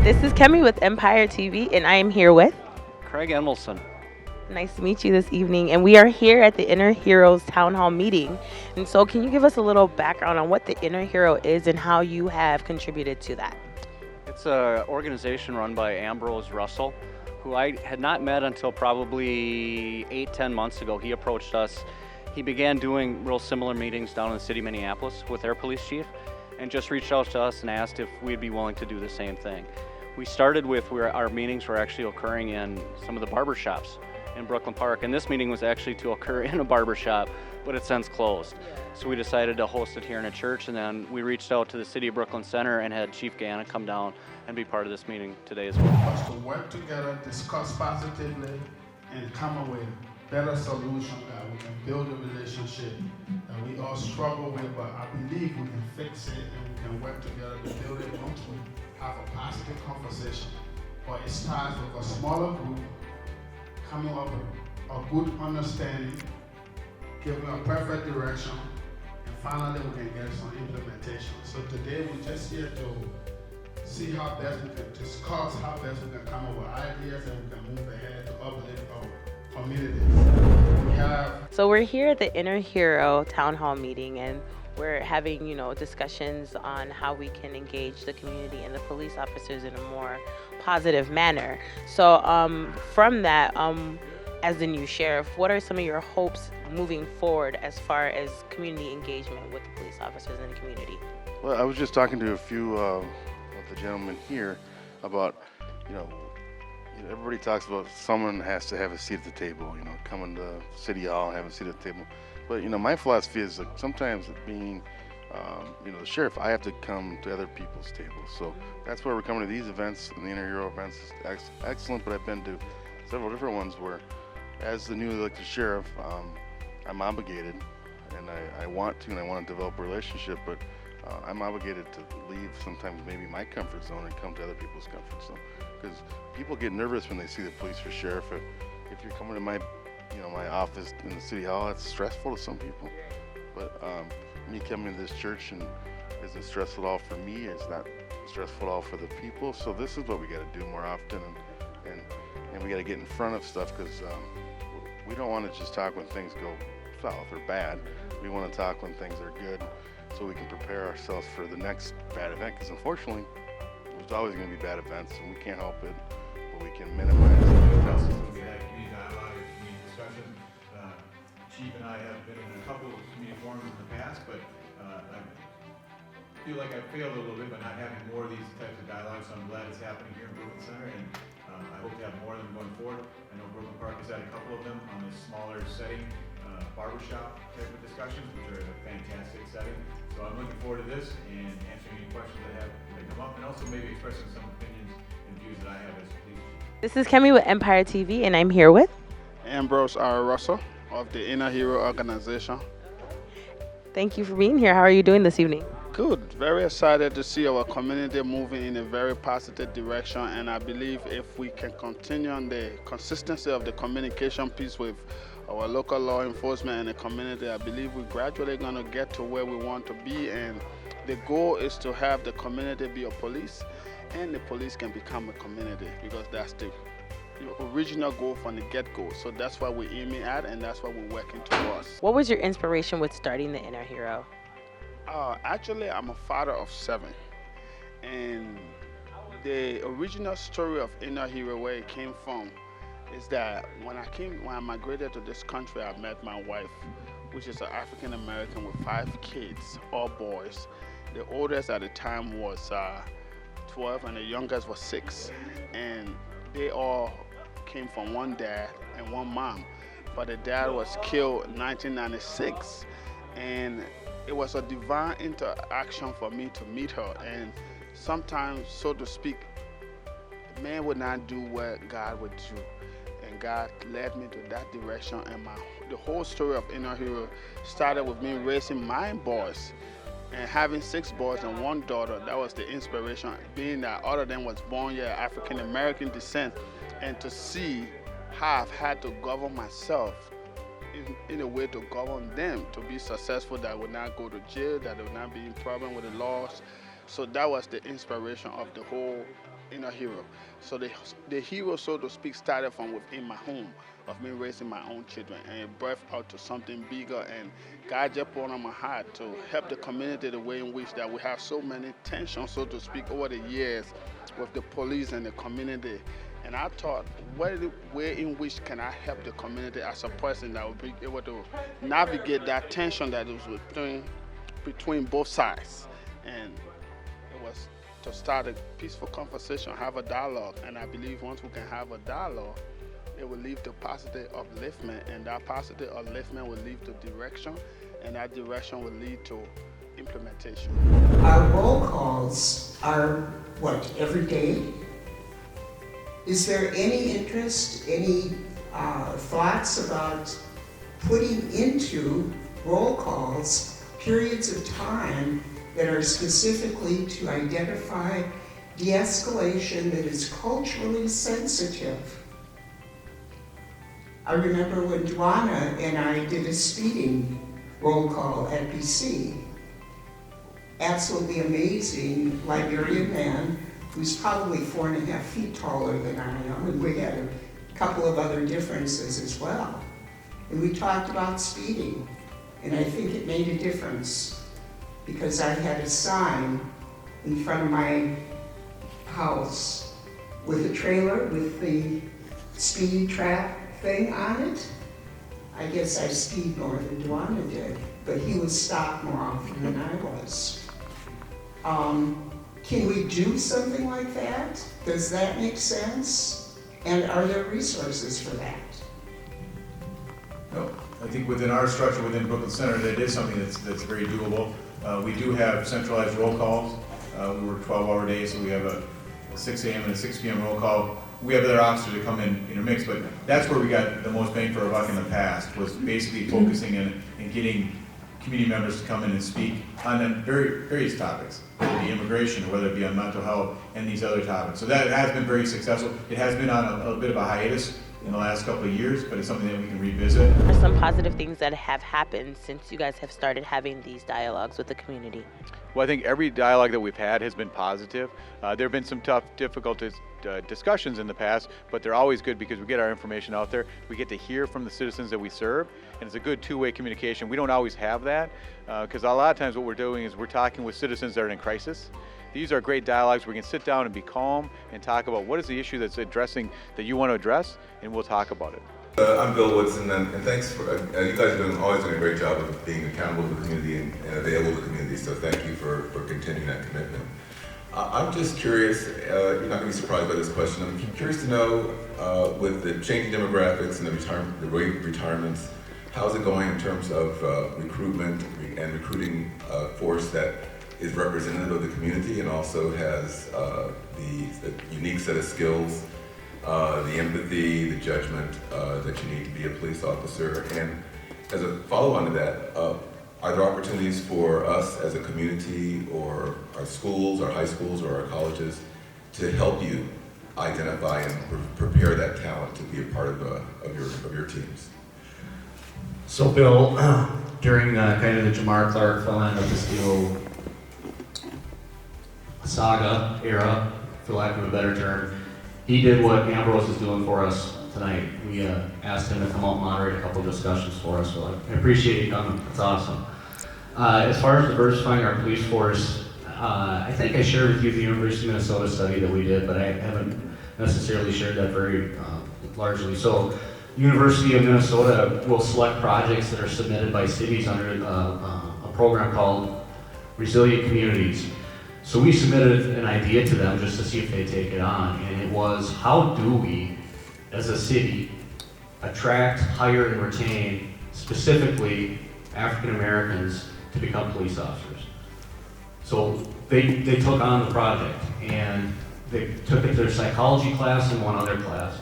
This is Kemi with Empire TV, and I am here with. Craig Emelson. Nice to meet you this evening. And we are here at the Inner Heroes Town Hall meeting. And so, can you give us a little background on what the Inner Hero is and how you have contributed to that? It's an organization run by Ambrose Russell, who I had not met until probably 8-10 months ago. He approached us. He began doing real similar meetings down in the city of Minneapolis with their police chief and just reached out to us and asked if we'd be willing to do the same thing. We started with where our meetings were actually occurring in some of the barber shops in Brooklyn Park, and this meeting was actually to occur in a barber shop, but it's since closed. So we decided to host it here in a church, and then we reached out to the City of Brooklyn Center and had Chief Ganna come down and be part of this meeting today as well. Us to work together, discuss positively, and come up with better solutions that we can build a relationship that we all struggle with, but I believe we can fix it and we can work together to build it once we have a positive conversation. But it starts with a smaller group coming up with a good understanding, giving a perfect direction, and finally we can get some implementation. So today we're just here to see how best we can discuss, how best we can come up with ideas, and we can move ahead to uplift our community. We have. So, we're here at the Inner Hero Town Hall meeting, and we're having, discussions on how we can engage the community and the police officers in a more positive manner. So, from that, as the new sheriff, what are some of your hopes moving forward as far as community engagement with the police officers in the community? Well, I was just talking to a few of the gentlemen here about, everybody talks about someone has to have a seat at the table, coming to City Hall and have a seat at the table. But, my philosophy is like sometimes being, the sheriff, I have to come to other people's tables. So that's why we're coming to these events, and the Inner Hero events is excellent, but I've been to several different ones where, as the newly elected sheriff, I'm obligated, and I want to develop a relationship, but I'm obligated to leave sometimes maybe my comfort zone and come to other people's comfort zone. Because people get nervous when they see the police or sheriff. If you're coming to my office in the city hall, it's stressful to some people. But me coming to this church and isn't stressful at all for me. It's not stressful at all for the people. So this is what we got to do more often, and we got to get in front of stuff, because we don't want to just talk when things go south or bad. We want to talk when things are good, so we can prepare ourselves for the next bad event. Because unfortunately, there's always going to be bad events, and we can't help it, but we can minimize the events. We had community dialogue and community discussion. Chief and I have been in a couple of community forums in the past, but I feel like I failed a little bit by not having more of these types of dialogues, so I'm glad it's happening here in Brooklyn Center, and I hope to have more of them going forward. I know Brooklyn Park has had a couple of them on this smaller setting, barbershop type of discussions, which are a fantastic setting. So I'm looking forward to this and answering any questions that come up, and also maybe expressing some opinions and views that I have as police chief. This is Kemi with Empire TV, and I'm here with. Ambrose R. Russell of the Inner Hero organization. Thank you for being here. How are you doing this evening? Good. Very excited to see our community moving in a very positive direction, and I believe if we can continue on the consistency of the communication piece with our local law enforcement and the community, I believe we're gradually going to get to where we want to be, and the goal is to have the community be a police and the police can become a community, because that's the original goal from the get-go. So that's what we're aiming at, and that's what we're working towards. What was your inspiration with starting the Inner Hero? Actually, I'm a father of 7, and the original story of Inner Hero, where it came from, is that when I migrated to this country, I met my wife, which is an African American with 5 kids, all boys. The oldest at the time was 12, and the youngest was 6, and they all came from one dad and one mom, but the dad was killed in 1996, and it was a divine interaction for me to meet her. And sometimes, so to speak, man would not do what God would do, and God led me to that direction. And the whole story of Inner Hero started with me raising my boys and having 6 boys and 1 daughter. That was the inspiration, being that all of them was born here African American descent, and to see how I've had to govern myself in a way to govern them to be successful, that would not go to jail, that would not be in problem with the laws, So that was the inspiration of the whole inner hero. So the hero, so to speak, started from within my home of me raising my own children, and it birthed out to something bigger. And God just put on my heart to help the community the way in which that we have so many tensions, so to speak, over the years with the police and the community. And I thought, what is the way in which can I help the community as a person that will be able to navigate that tension that is between both sides. And it was to start a peaceful conversation, have a dialogue. And I believe once we can have a dialogue, it will lead to positive upliftment, and that positive upliftment will lead to direction, and that direction will lead to implementation. Our roll calls are what, every day? Is there any interest, any thoughts about putting into roll calls periods of time that are specifically to identify de-escalation that is culturally sensitive? I remember when Dwana and I did a speeding roll call at BC. Absolutely amazing Liberian man who's probably 4.5 feet taller than I am, and we had a couple of other differences as well. And we talked about speeding, and I think it made a difference because I had a sign in front of my house with a trailer with the speed trap thing on it. I guess I speed more than Dwana did, but he was stopped more often than I was. Can we do something like that? Does that make sense? And are there resources for that? No, I think within our structure, within Brooklyn Center, that is something that's very doable. We do have centralized roll calls. We work 12-hour days, so we have a 6 a.m. and a 6 p.m. roll call. We have other officers that come in intermix, but that's where we got the most bang for our buck in the past, was basically focusing in and getting community members to come in and speak on various topics, whether it be immigration or whether it be on mental health and these other topics. So that has been very successful. It has been on a bit of a hiatus in the last couple of years, but it's something that we can revisit. What are some positive things that have happened since you guys have started having these dialogues with the community? Well, I think every dialogue that we've had has been positive. There have been some tough, difficult discussions in the past, but they're always good because we get our information out there. We get to hear from the citizens that we serve, and it's a good two-way communication. We don't always have that because a lot of times what we're doing is we're talking with citizens that are in crisis. These are great dialogues where we can sit down and be calm and talk about what is the issue that's addressing that you want to address, and we'll talk about it. I'm Bill Woodson, and thanks for, you guys have always done a great job of being accountable to the community and available to the community, so thank you for continuing that commitment. I'm just curious, you're not going to be surprised by this question, I'm curious to know, with the changing demographics and the retirements, how's it going in terms of recruitment and recruiting force that is representative of the community and also has the unique set of skills, the empathy, the judgment that you need to be a police officer. And as a follow-on to that, are there opportunities for us as a community or our schools, our high schools, or our colleges to help you identify and prepare that talent to be a part of your teams? So Bill, during kind of the Jamar Clark Philander Castillo saga era, for lack of a better term, he did what Ambrose is doing for us tonight. We asked him to come out and moderate a couple of discussions for us, so I appreciate you coming. That's awesome. As far as diversifying our police force, I think I shared with you the University of Minnesota study that we did, but I haven't necessarily shared that very largely. So, University of Minnesota will select projects that are submitted by cities under a program called Resilient Communities. So we submitted an idea to them just to see if they take it on, and it was, how do we, as a city, attract, hire, and retain specifically African Americans to become police officers? So they took on the project, and they took it to their psychology class and one other class.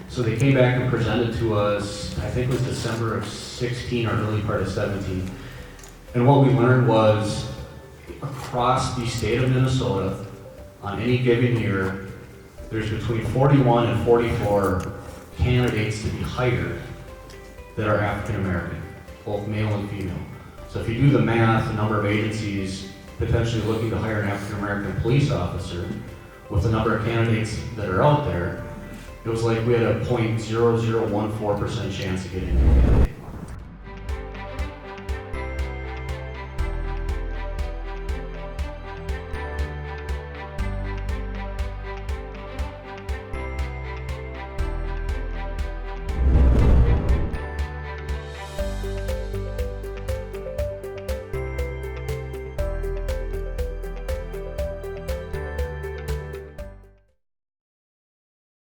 So they came back and presented to us, I think it was December of 16 or early part of 17. And what we learned was, across the state of Minnesota, on any given year, there's between 41 and 44 candidates to be hired that are African American, both male and female. So if you do the math, the number of agencies potentially looking to hire an African American police officer, with the number of candidates that are out there, it was like we had a .0014% chance of getting a candidate.